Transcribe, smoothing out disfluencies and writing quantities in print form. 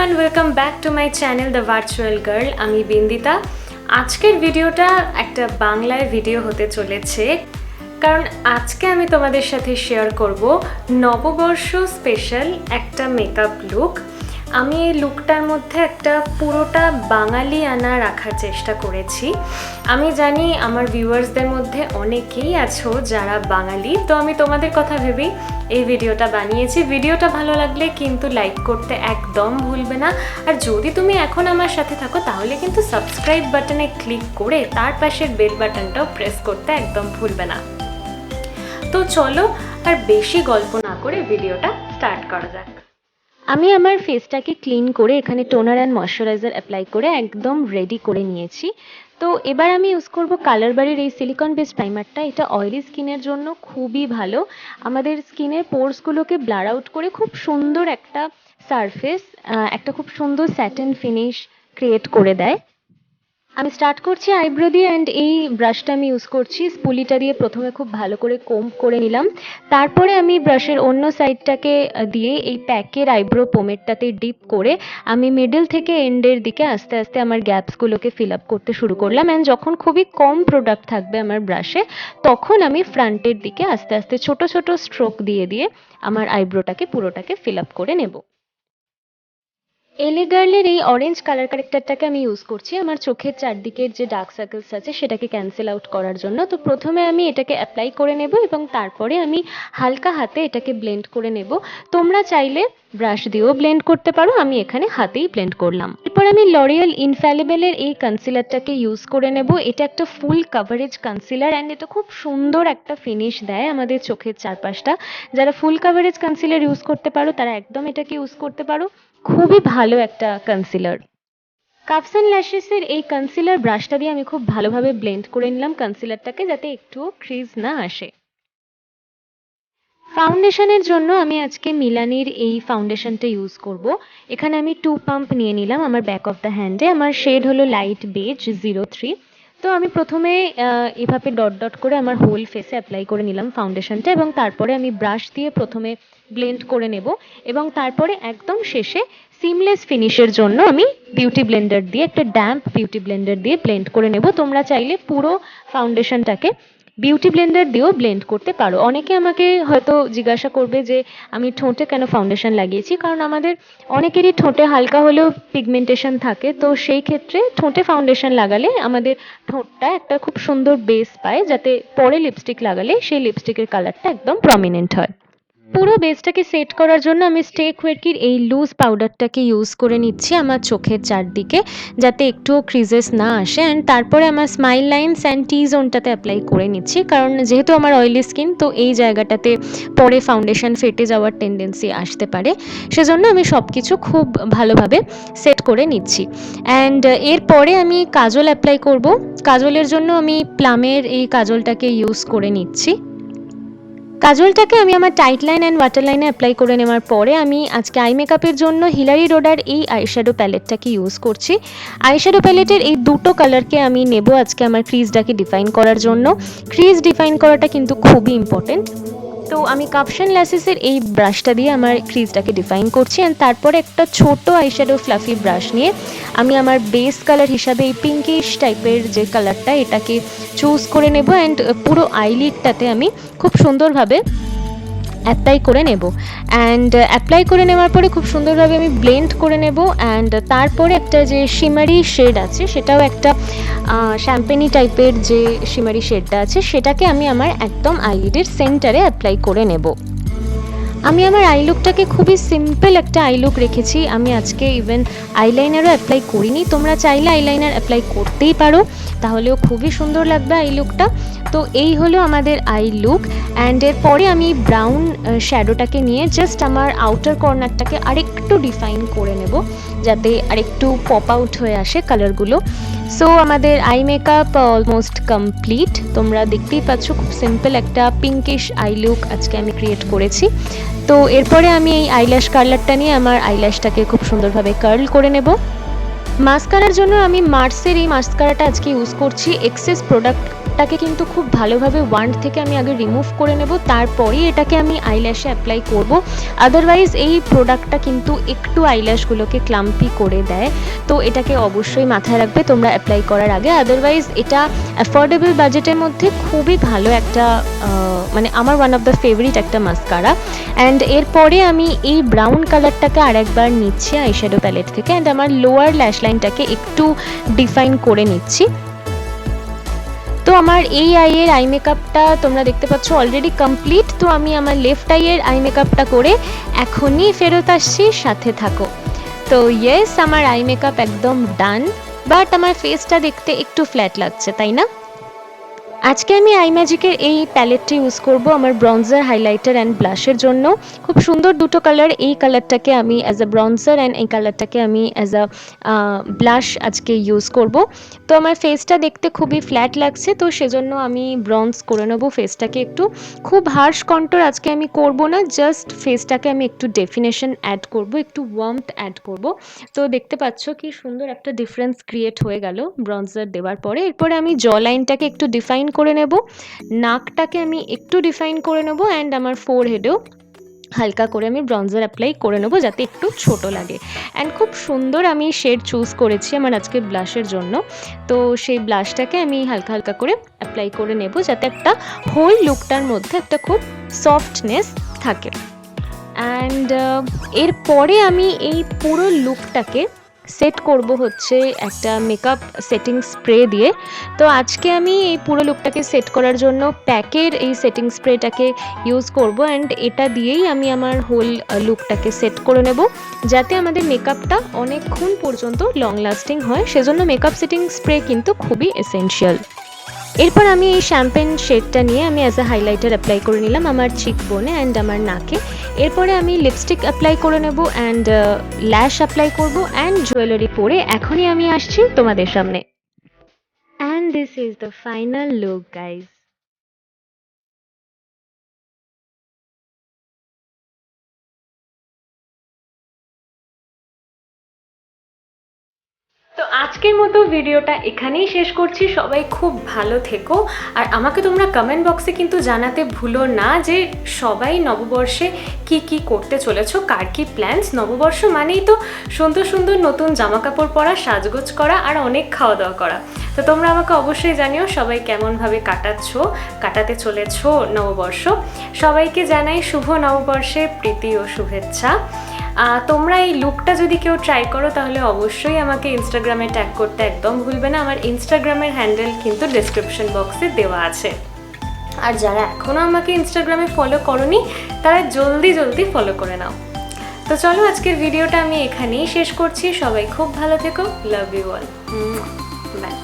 Everyone, welcome back to my channel the virtual girl. আমি বিন্দিতা। আজকের ভিডিওটা একটা বাংলায় ভিডিও হতে চলেছে, কারণ আজকে আমি তোমাদের সাথে শেয়ার করব নববর্ষ স্পেশাল একটা মেকআপ লুক। আমি এই লুকটার মধ্যে একটা পুরোটা বাঙালি আনা রাখার চেষ্টা করেছি। আমি জানি আমার ভিউয়ার্সদের মধ্যে অনেকেই আছো যারা বাঙালি, তো আমি তোমাদের কথা ভেবেই এই ভিডিওটা বানিয়েছি। ভিডিওটা ভালো লাগলে কিন্তু লাইক করতে একদম ভুলবে না, আর যদি তুমি এখন আমার সাথে থাকো তাহলে কিন্তু সাবস্ক্রাইব বাটনে ক্লিক করে তার পাশের বেল বাটনটাও প্রেস করতে একদম ভুলবে না। তো চলো আর বেশি গল্প না করে ভিডিওটা স্টার্ট করা যাক। আমি আমার ফেসটাকে ক্লিন করে এখানে টোনার অ্যান্ড ময়শ্চারাইজার অ্যাপ্লাই করে একদম রেডি করে নিয়েছি। তো এবার আমি ইউজ করব কালার বাড়ির এই সিলিকন বেস প্রাইমারটা। এটা অয়েলি স্কিনের জন্য খুবই ভালো, আমাদের স্কিনের পোরসগুলোকে ব্লার আউট করে খুব সুন্দর একটা সারফেস, একটা খুব সুন্দর স্যাটিন ফিনিশ ক্রিয়েট করে দেয়। আমি স্টার্ট করছি আইব্রো দিয়ে, অ্যান্ড এই ব্রাশটা আমি ইউজ করছি স্পুলিটা দিয়ে। প্রথমে খুব ভালো করে কোম্ব করে নিলাম, তারপরে আমি ব্রাশের অন্য সাইডটাকে দিয়ে এই প্যাকের আইব্রো পোমেরটাতে ডিপ করে আমি মিডল থেকে এন্ডের দিকে আস্তে আস্তে আমার গ্যাপসগুলোকে ফিল আপ করতে শুরু করলাম। অ্যান্ড যখন খুবই কম প্রোডাক্ট থাকবে আমার ব্রাশে, তখন আমি ফ্রন্টের দিকে আস্তে আস্তে ছোট ছোট স্ট্রোক দিয়ে দিয়ে আমার আইব্রোটাকে পুরোটাকে ফিল আপ করে নেব। এলে গার্লের এই অরেঞ্জ কালার কারেক্টারটাকে আমি ইউজ করছি আমার চোখের চারদিকের যে ডার্ক সার্কেলস আছে সেটাকে ক্যান্সেল আউট করার জন্য। তো প্রথমে আমি এটাকে অ্যাপ্লাই করে নেব এবং তারপরে আমি হালকা হাতে এটাকে ব্লেন্ড করে নেব। তোমরা চাইলে ব্রাশ দিয়েও ব্লেন্ড করতে পারো, আমি এখানে হাতেই ব্লেন্ড করলাম। এরপর আমি লরিয়াল ইনফ্যালিবলের এই কনসিলারটাকে ইউজ করে নেব। এটা একটা ফুল কাভারেজ কনসিলার, অ্যান্ড এটা খুব সুন্দর একটা ফিনিশ দেয় আমাদের চোখের চারপাশটা। যারা ফুল কাভারেজ কনসিলার ইউজ করতে পারো তারা একদম এটাকে ইউজ করতে পারো, খুবই ভালো একটা কনসিলার। কাপস অ্যান্ড ল্যাশেসের এই কনসিলার ব্রাশটা দিয়ে আমি খুব ভালোভাবে ব্লেন্ড করে নিলাম কনসিলারটাকে, যাতে একটুও ক্রিজ না আসে। ফাউন্ডেশনের জন্য আমি আজকে মিলানির এই ফাউন্ডেশনটা ইউজ করব। এখানে আমি 2 পাম্প নিয়ে নিলাম আমার ব্যাক অফ দ্য হ্যান্ডে। আমার শেড হলো লাইট বেজ 03। তো আমি প্রথমে এভাবে ডট ডট করে আমার হোল ফেসে অ্যাপ্লাই করে নিলাম ফাউন্ডেশনটা, এবং তারপরে আমি ব্রাশ দিয়ে প্রথমে ব্লেন্ড করে নেব, এবং তারপরে একদম শেষে সিমলেস ফিনিশের জন্য আমি বিউটি ব্লেন্ডার দিয়ে, একটা ড্যাম্প বিউটি ব্লেন্ডার দিয়ে ব্লেন্ড করে নেব। তোমরা চাইলে পুরো ফাউন্ডেশনটাকে বিউটি ব্লেন্ডার দিয়েও ব্লেন্ড করতে পারো। অনেকে আমাকে হয়তো জিজ্ঞাসা করবে যে আমি ঠোঁটে কেন ফাউন্ডেশন লাগিয়েছি, কারণ আমাদের অনেকেরই ঠোঁটে হালকা হলেও পিগমেন্টেশন থাকে। তো সেই ক্ষেত্রে ঠোঁটে ফাউন্ডেশন লাগালে আমাদের ঠোঁটটা একটা খুব সুন্দর বেস পায়, যাতে পরে লিপস্টিক লাগালে সেই লিপস্টিকের কালারটা একদম প্রমিনেন্ট হয়। পুরো বেসটাকে সেট করার জন্য আমি স্টে কোয়ার্কির এই লুজ পাউডারটাকে ইউজ করে নিচ্ছি আমার চোখের চারদিকে, যাতে একটুও ক্রিজেস না আসে। অ্যান্ড তারপরে আমার স্মাইল লাইনস অ্যান্ড টি জোনটাতে অ্যাপ্লাই করে নিচ্ছি, কারণ যেহেতু আমার অয়েলি স্কিন, তো এই জায়গাটাতে পরে ফাউন্ডেশন ফেটে যাওয়ার টেন্ডেন্সি আসতে পারে। সেজন্য আমি সব কিছু খুব ভালোভাবে সেট করে নিচ্ছি। অ্যান্ড এরপরে আমি কাজল অ্যাপ্লাই করব। কাজলের জন্য আমি প্লামের এই কাজলটাকে ইউজ করে নিচ্ছি। কাজলটাকে আমি আমার টাইট লাইন অ্যান্ড ওয়াটার লাইনে অ্যাপ্লাই করে নেওয়ার পরে আমি আজকে আই মেকআপের জন্য হিলারি রোডার এই আইশ্যাডো প্যালেটটাকে ইউজ করছি। আইশ্যাডো প্যালেটের এই দুটো কালারকে আমি নেব আজকে আমার ক্রিজটাকে ডিফাইন করার জন্য। ক্রিজ ডিফাইন করাটা কিন্তু খুবই ইম্পর্টেন্ট। তো আমি কাপস অ্যান্ড ল্যাশেসের এই ব্রাশটা দিয়ে আমার ক্রিজটাকে ডিফাইন করছি, অ্যান্ড তারপরে একটা ছোট আইশ্যাডো ফ্লাফি ব্রাশ নিয়ে আমি আমার বেস কালার হিসাবে এই পিঙ্কিশ টাইপের যে কালারটা এটাকে চুজ করে নেব। অ্যান্ড পুরো আইলিডটাতে আমি খুব সুন্দরভাবে অ্যাপ্লাই করে নেব। অ্যান্ড অ্যাপ্লাই করে নেওয়ার পরে খুব সুন্দরভাবে আমি ব্লেন্ড করে নেব। অ্যান্ড তারপরে একটা যে শিমারি শেড আছে, সেটাও একটা শ্যাম্পেনি টাইপের যে শিমারি শেডটা আছে, সেটাকে আমি আমার একদম আইলিডের সেন্টারে অ্যাপ্লাই করে নেব। আমি আমার আই লুকটাকে খুবই সিম্পল একটা আই লুক রেখেছি। আমি আজকে ইভেন আইলাইনারও অ্যাপ্লাই করিনি। তোমরা চাইলে আইলাইনার অ্যাপ্লাই করতেই পারো, তাহলেও খুবই সুন্দর লাগবে আই লুকটা। তো এই হলো আমাদের আই লুক। অ্যান্ড এরপরে আমি ব্রাউন শ্যাডোটাকে নিয়ে জাস্ট আমার আউটার কর্নারটাকে আরেকটু ডিফাইন করে নেব, যাতে আরেকটু পপ আউট হয়ে আসে কালারগুলো। সো আমাদের আই মেকআপ অলমোস্ট কমপ্লিট। তোমরা দেখতেই পাচ্ছ খুব সিম্পল একটা পিঙ্কিশ আই লুক আজকে আমি ক্রিয়েট করেছি। তো এরপরে আমি এই আইল্যাশ কার্লারটা নিয়ে আমার আইল্যাশটাকে খুব সুন্দরভাবে কার্ল করে নেব। মাস্কারার জন্য আমি মার্সের এই মাস্কারাটা আজকে ইউজ করছি। এক্সেস প্রোডাক্ট ক্লাম্পটাকে কিন্তু খুব ভালোভাবে ওয়ান্ড থেকে আমি আগে রিমুভ করে নেব, তারপরেই এটাকে আমি আইল্যাশে অ্যাপ্লাই করব। আদারওয়াইজ এই প্রোডাক্টটা কিন্তু একটু আইল্যাশগুলোকে ক্লাম্পি করে দেয়, তো এটাকে অবশ্যই মাথায় রাখবে তোমরা অ্যাপ্লাই করার আগে। আদারওয়াইজ এটা অ্যাফোর্ডেবল বাজেটের মধ্যে খুবই ভালো একটা মানে আমার ওয়ান অফ দ্য ফেভারিট একটা মাস্কারা। অ্যান্ড এরপরে আমি এই ব্রাউন কালারটাকে আরেকবার নিচ্ছি আইশ্যাডো প্যালেট থেকে, অ্যান্ড আমার লোয়ার ল্যাশ লাইনটাকে একটু ডিফাইন করে নিচ্ছি। তো আমার এই আইয়ের আই মেকআপটা তোমরা দেখতে পাচ্ছ অলরেডি কমপ্লিট। তো আমি আমার লেফট আইয়ের আই মেকআপটা করে এখনই ফেরত আসছি, সাথে থাকো। তো ইয়েস, আমার আই মেকআপ একদম ডান, বাট আমার ফেসটা দেখতে একটু ফ্ল্যাট লাগছে, তাই না? আজকে আমি আই ম্যাজিকের এই প্যালেটটি ইউজ করব আমার ব্রঞ্জার, হাইলাইটার অ্যান্ড ব্লাশের জন্য। খুব সুন্দর দুটো কালার, এই কালারটাকে আমি অ্যাজ আ ব্রঞ্জার অ্যান্ড এই কালারটাকে আমি অ্যাজ আ ব্লাশ আজকে ইউজ করব। তো আমার ফেসটা দেখতে খুবই ফ্ল্যাট লাগছে, তো সেজন্য আমি ব্রঞ্জ করে নেবো ফেসটাকে একটু। খুব হার্শ কন্ট্যুর আজকে আমি করব না, জাস্ট ফেসটাকে আমি একটু ডেফিনেশন অ্যাড করব, একটু ওয়ার্মথ অ্যাড করব। তো দেখতে পাচ্ছ কি সুন্দর একটা ডিফারেন্স ক্রিয়েট হয়ে গেল ব্রঞ্জার দেওয়ার পরে। এরপরে আমি জ লাইনটাকে একটু ডিফাইন করে নেব, নাকটাকে আমি একটু ডিফাইন করে নেব, অ্যান্ড আমার ফোরহেডেও হালকা করে আমি ব্রঞ্জার অ্যাপ্লাই করে নেবো যাতে একটু ছোট লাগে। অ্যান্ড খুব সুন্দর আমি শেড চুজ করেছি আমার আজকে ব্লাশের জন্য, তো সেই ব্লাশটাকে আমি হালকা হালকা করে অ্যাপ্লাই করে নেব যাতে একটা হোল লুকটার মধ্যে একটা খুব সফটনেস থাকে। অ্যান্ড এরপরে আমি এই পুরো লুকটাকে সেট করব হচ্ছে একটা মেকআপ সেটিং স্প্রে দিয়ে। তো আজকে আমি এই পুরো লুকটাকে সেট করার জন্য প্যাকের এই সেটিং স্প্রেটাকে ইউজ করব, অ্যান্ড এটা দিয়েই আমি আমার হোল লুকটাকে সেট করে নেব যাতে আমাদের মেকআপটা অনেকক্ষণ পর্যন্ত লং লাস্টিং হয়। সেজন্য মেকআপ সেটিং স্প্রে কিন্তু খুবই এসেনশিয়াল। এরপর আমি এই শ্যাম্পেন শেডটা নিয়ে আমি অ্যাজ আ হাইলাইটার অ্যাপ্লাই করে নিলাম আমার চিক বোনে অ্যান্ড আমার নাকে। এরপরে আমি লিপস্টিক অ্যাপ্লাই করে নেব অ্যান্ড ল্যাশ অ্যাপ্লাই করব অ্যান্ড জুয়েলারি পরে এখনই আমি আসছি তোমাদের সামনে। And this is the final look guys. তো আজকের মতো ভিডিওটা এখানেই শেষ করছি। সবাই খুব ভালো থেকো, আর আমাকে তোমরা কমেন্ট বক্সে কিন্তু জানাতে ভুলো না যে সবাই নববর্ষে কি কি করতে চলেছো, কার কি প্ল্যানস। নববর্ষ মানেই তো সুন্দর সুন্দর নতুন জামা কাপড় পরা, সাজগোজ করা আর অনেক খাওয়া দাওয়া করা। তো তোমরা আমাকে অবশ্যই জানিও সবাই কেমনভাবে কাটাতে চলেছো নববর্ষ। সবাইকে জানাই শুভ নববর্ষে প্রীতি ও শুভেচ্ছা। তোমরা এই লুকটা যদি কেউ ট্রাই করো তাহলে অবশ্যই আমাকে ইনস্টাগ্রামে ট্যাগ করতে একদম ভুলবে না। আমার ইনস্টাগ্রামের হ্যান্ডেল কিন্তু ডেসক্রিপশন বক্সে দেওয়া আছে। আর যারা এখনও আমাকে ইনস্টাগ্রামে ফলো করোনি তারা জলদি ফলো করে নাও। তো চলো আজকের ভিডিওটা আমি এখানেই শেষ করছি। সবাই খুব ভালো থেকো, লাভ ইউ অল, বাই।